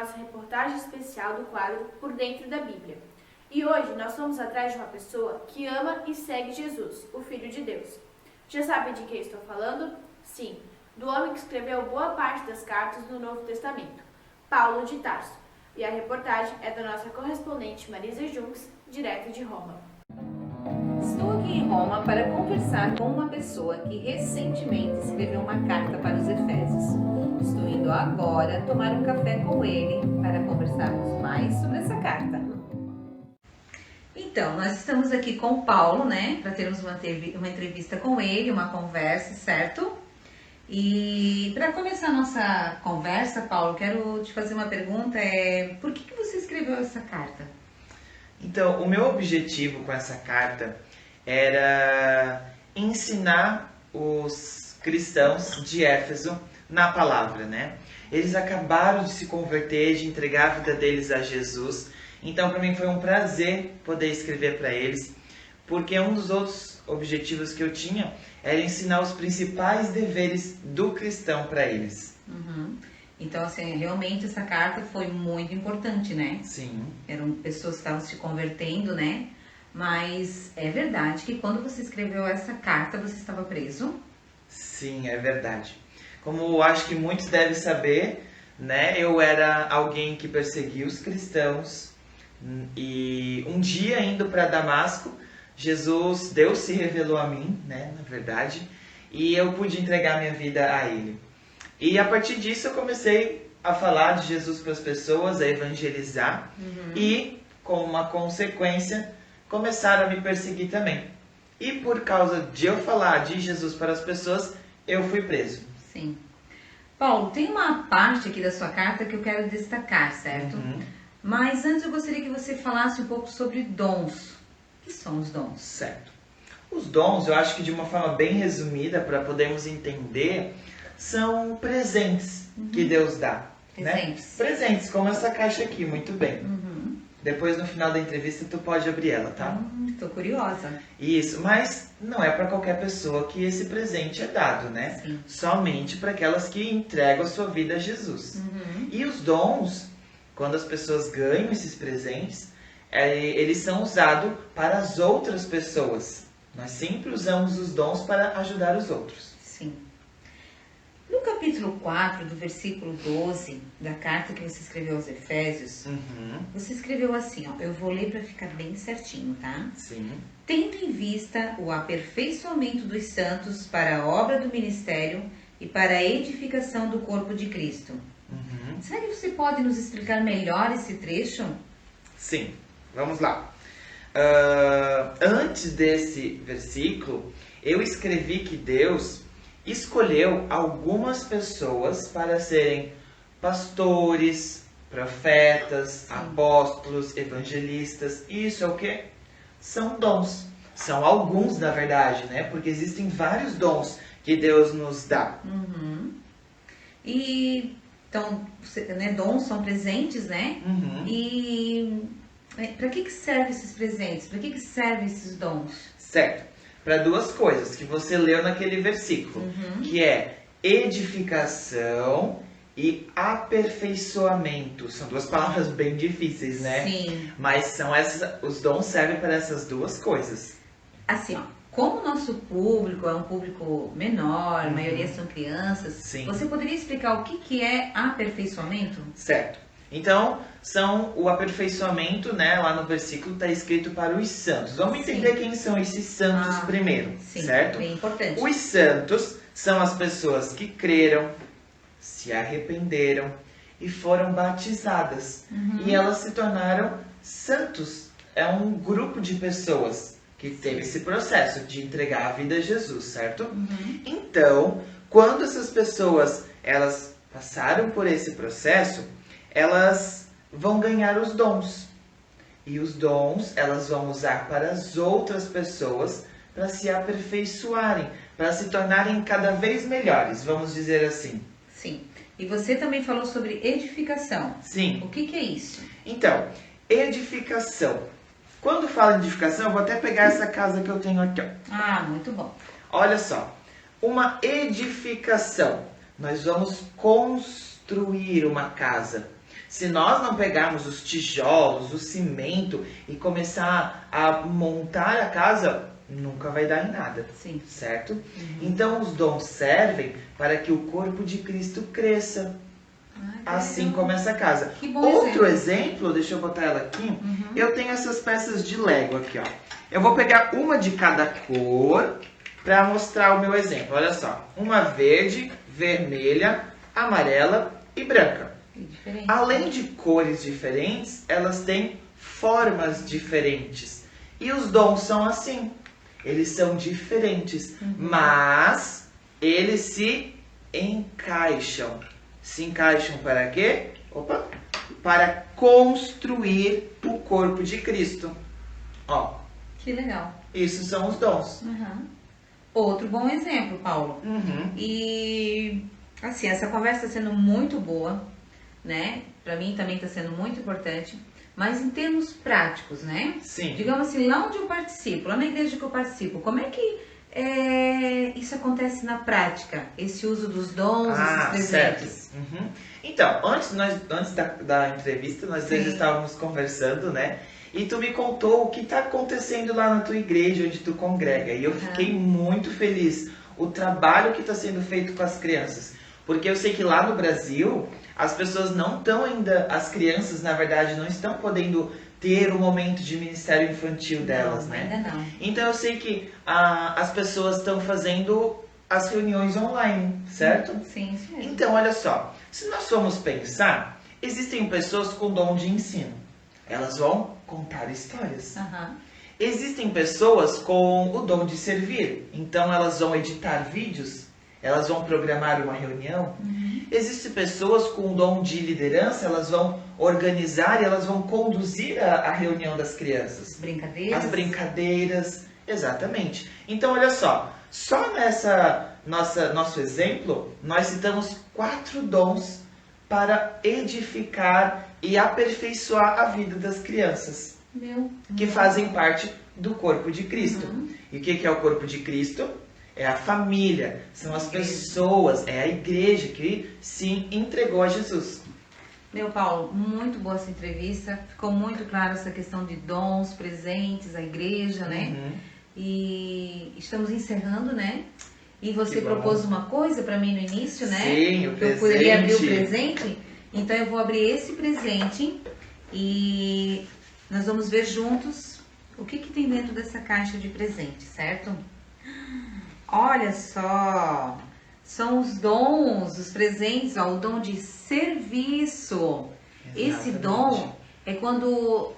nossa reportagem especial do quadro Por Dentro da Bíblia. E hoje nós vamos atrás de uma pessoa que ama e segue Jesus, o Filho de Deus. Já sabe de quem estou falando? Sim, do homem que escreveu boa parte das cartas do Novo Testamento, Paulo de Tarso. E a reportagem é da nossa correspondente Marisa Junks, direto de Roma. Estou aqui em Roma para conversar com uma pessoa que recentemente escreveu uma carta para os Efésios. Estou indo agora tomar um café com ele para conversarmos mais sobre essa carta. Então, nós estamos aqui com o Paulo, né, para termos uma entrevista com ele, uma conversa, certo? E para começar a nossa conversa, Paulo, quero te fazer uma pergunta, por que você escreveu essa carta? Então, o meu objetivo com essa carta era ensinar os cristãos de Éfeso na palavra, né? Eles acabaram de se converter, de entregar a vida deles a Jesus. Então, para mim foi um prazer poder escrever para eles, porque um dos outros objetivos que eu tinha era ensinar os principais deveres do cristão para eles. Uhum. Então, assim, realmente essa carta foi muito importante, né? Sim. Eram pessoas que estavam se convertendo, né? Mas é verdade que quando você escreveu essa carta, você estava preso? Sim, é verdade. Como eu acho que muitos devem saber, né? Eu era alguém que perseguia os cristãos. E um dia, indo para Damasco, Deus se revelou a mim, né? Na verdade. E eu pude entregar minha vida a Ele. E a partir disso eu comecei a falar de Jesus para as pessoas, a evangelizar. E, como uma consequência, começaram a me perseguir também. E por causa de eu falar de Jesus para as pessoas, eu fui preso. Sim. Paulo, tem uma parte aqui da sua carta que eu quero destacar, certo? Mas antes eu gostaria que você falasse um pouco sobre dons. O que são os dons? Certo. Os dons, eu acho que de uma forma bem resumida, para podermos entender, são presentes que Deus dá. Presentes. Né? Presentes, como essa caixa aqui, muito bem. Depois, no final da entrevista, tu pode abrir ela, tá? Tô curiosa. Isso, mas não é para qualquer pessoa que esse presente é dado, né? Sim. Somente para aquelas que entregam a sua vida a Jesus. E os dons, quando as pessoas ganham esses presentes, eles são usados para as outras pessoas. Nós sempre usamos os dons para ajudar os outros. Sim. No capítulo 4, do versículo 12, da carta que você escreveu aos Efésios, você escreveu assim, ó, eu vou ler para ficar bem certinho, tá? Sim. Tendo em vista o aperfeiçoamento dos santos para a obra do ministério e para a edificação do corpo de Cristo. Será que você pode nos explicar melhor esse trecho? Sim, vamos lá. Antes desse versículo, eu escrevi que Deus escolheu algumas pessoas para serem pastores, profetas, apóstolos, evangelistas. Isso é o quê? São dons. São alguns, na verdade, né? Porque existem vários dons que Deus nos dá. E então, né, dons são presentes, né? E para que servem esses presentes? Para que servem esses dons? Certo. Para duas coisas que você leu naquele versículo, que é edificação e aperfeiçoamento. São duas palavras bem difíceis, né? Sim. Mas os dons servem para essas duas coisas. Assim, ó, como o nosso público é um público menor, a maioria são crianças, Sim. Você poderia explicar o que é aperfeiçoamento? Certo. Então, são o aperfeiçoamento, né? Lá no versículo está escrito para os santos. Vamos entender quem são esses santos primeiro, sim, certo? Bem importante. Os santos são as pessoas que creram, se arrependeram e foram batizadas. E elas se tornaram santos. É um grupo de pessoas que teve esse processo de entregar a vida a Jesus, certo? Então, quando essas pessoas elas passaram por esse processo, elas vão ganhar os dons. E os dons elas vão usar para as outras pessoas para se aperfeiçoarem, para se tornarem cada vez melhores, vamos dizer assim. Sim. E você também falou sobre edificação. Sim. O que é isso? Então, edificação. Quando falo em edificação, eu vou até pegar essa casa que eu tenho aqui, ó. Muito bom. Olha só. Uma edificação. Nós vamos construir uma casa. Se nós não pegarmos os tijolos, o cimento e começar a montar a casa, nunca vai dar em nada. Sim. Certo? Uhum. Então os dons servem para que o corpo de Cristo cresça. Assim como essa casa. Que bom Outro exemplo, deixa eu botar ela aqui. Uhum. Eu tenho essas peças de Lego aqui, ó. Eu vou pegar uma de cada cor para mostrar o meu exemplo. Olha só. Uma verde, vermelha, amarela e branca. Diferente. Além de cores diferentes, elas têm formas diferentes. E os dons são assim. Eles são diferentes, mas eles se encaixam. Se encaixam para quê? Para construir o corpo de Cristo. Ó, Que legal. isso são os dons. Uhum. Outro bom exemplo, Paulo. Uhum. E assim, essa conversa está sendo muito boa, né? Para mim também está sendo muito importante. Mas em termos práticos, né? Sim. Digamos assim, lá onde eu participo, lá na igreja que eu participo, como é que isso acontece na prática? Esse uso dos dons, esses presentes? Certo. Uhum. Então, antes da entrevista, nós dois Sim. estávamos conversando, né? E tu me contou o que está acontecendo lá na tua igreja, onde tu congrega. E eu fiquei muito feliz. O trabalho que está sendo feito com as crianças. Porque eu sei que lá no Brasil, as pessoas não estão ainda, as crianças, na verdade, não estão podendo ter o momento de ministério infantil delas, Não, né? ainda não. Então eu sei que as pessoas estão fazendo as reuniões online, certo? Sim, isso mesmo. Então, olha só, se nós formos pensar, existem pessoas com dom de ensino. Elas vão contar histórias. Aham. Existem pessoas com o dom de servir. Então, elas vão editar vídeos, elas vão programar uma reunião. Existem pessoas com o dom de liderança, elas vão organizar e elas vão conduzir a reunião das crianças. Brincadeiras. As brincadeiras, exatamente. Então, olha só nessa nosso exemplo, nós citamos 4 dons para edificar e aperfeiçoar a vida das crianças, que fazem parte do corpo de Cristo. E o que é o corpo de Cristo? É a família, são as pessoas, é a igreja que se entregou a Jesus. Meu Paulo, muito boa essa entrevista. Ficou muito clara essa questão de dons, presentes, a igreja, né? E estamos encerrando, né? E você propôs uma coisa para mim no início, né? Sim, o presente. Eu poderia abrir o presente. Então eu vou abrir esse presente e nós vamos ver juntos o que tem dentro dessa caixa de presente, certo? Olha só, são os dons, os presentes, ó, o dom de serviço. Esse dom é quando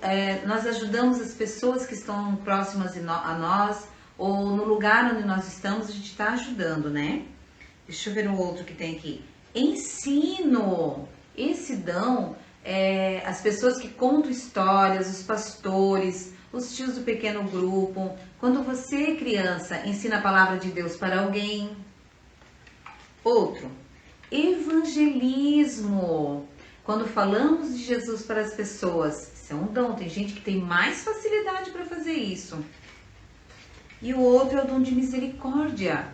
nós ajudamos as pessoas que estão próximas a nós, ou no lugar onde nós estamos, a gente está ajudando, né? Deixa eu ver o outro que tem aqui. Ensino. Esse dom é as pessoas que contam histórias, os pastores, os tios do pequeno grupo. Quando você, criança, ensina a palavra de Deus para alguém. Outro, evangelismo. Quando falamos de Jesus para as pessoas, isso é um dom. Tem gente que tem mais facilidade para fazer isso. E o outro é o dom de misericórdia.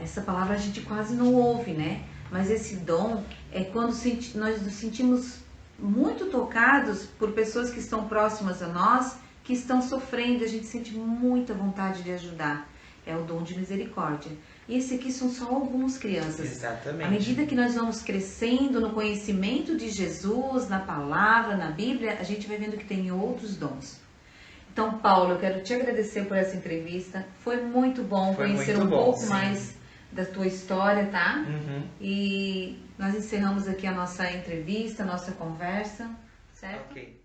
Essa palavra a gente quase não ouve, né? Mas esse dom é quando nós nos sentimos muito tocados por pessoas que estão próximas a nós, que estão sofrendo, a gente sente muita vontade de ajudar. É o dom de misericórdia. E esse aqui são só alguns, crianças. Exatamente. À medida que nós vamos crescendo no conhecimento de Jesus, na palavra, na Bíblia, a gente vai vendo que tem outros dons. Então, Paulo, eu quero te agradecer por essa entrevista. Foi muito bom conhecer um pouco mais da tua história, tá? E nós encerramos aqui a nossa entrevista, a nossa conversa, certo? Ok.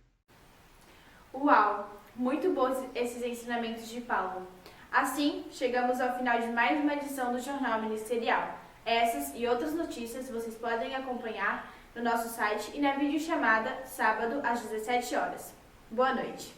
Uau! Muito bons esses ensinamentos de Paulo. Assim, chegamos ao final de mais uma edição do Jornal Ministerial. Essas e outras notícias vocês podem acompanhar no nosso site e na videochamada sábado às 17 horas. Boa noite!